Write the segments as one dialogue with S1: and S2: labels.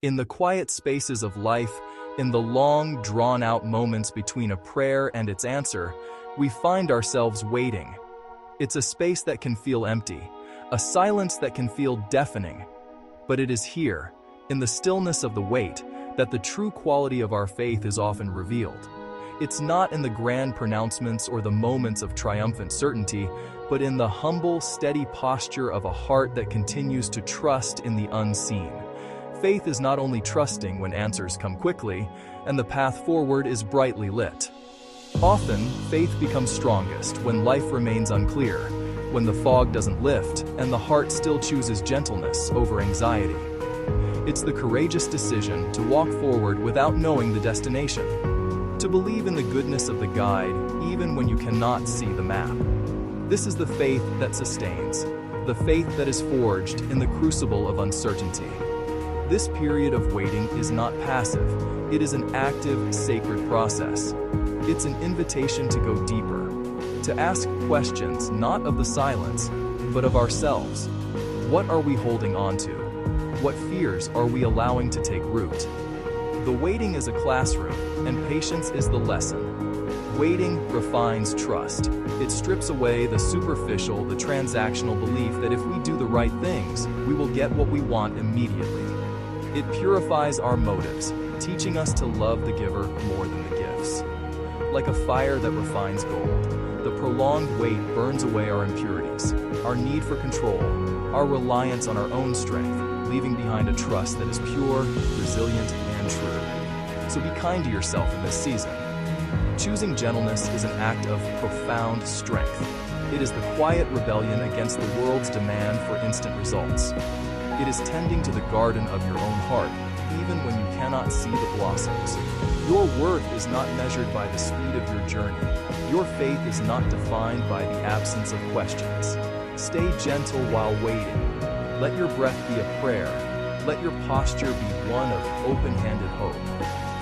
S1: In the quiet spaces of life, in the long, drawn-out moments between a prayer and its answer, we find ourselves waiting. It's a space that can feel empty, a silence that can feel deafening. But it is here, in the stillness of the wait, that the true quality of our faith is often revealed. It's not in the grand pronouncements or the moments of triumphant certainty, but in the humble, steady posture of a heart that continues to trust in the unseen. Faith is not only trusting when answers come quickly, and the path forward is brightly lit. Often, faith becomes strongest when life remains unclear, when the fog doesn't lift, and the heart still chooses gentleness over anxiety. It's the courageous decision to walk forward without knowing the destination, to believe in the goodness of the guide even when you cannot see the map. This is the faith that sustains, the faith that is forged in the crucible of uncertainty. This period of waiting is not passive, it is an active, sacred process. It's an invitation to go deeper, to ask questions not of the silence, but of ourselves. What are we holding on to? What fears are we allowing to take root? The waiting is a classroom, and patience is the lesson. Waiting refines trust. It strips away the superficial, the transactional belief that if we do the right things, we will get what we want immediately. It purifies our motives, teaching us to love the giver more than the gifts. Like a fire that refines gold, the prolonged wait burns away our impurities, our need for control, our reliance on our own strength, leaving behind a trust that is pure, resilient, and true. So be kind to yourself in this season. Choosing gentleness is an act of profound strength. It is the quiet rebellion against the world's demand for instant results. It is tending to the garden of your own heart, even when you cannot see the blossoms. Your worth is not measured by the speed of your journey. Your faith is not defined by the absence of questions. Stay gentle while waiting. Let your breath be a prayer. Let your posture be one of open-handed hope.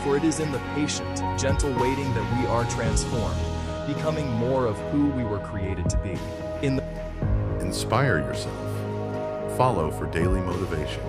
S1: For it is in the patient, gentle waiting that we are transformed, becoming more of who we were created to be.
S2: Inspire yourself. Follow for daily motivation.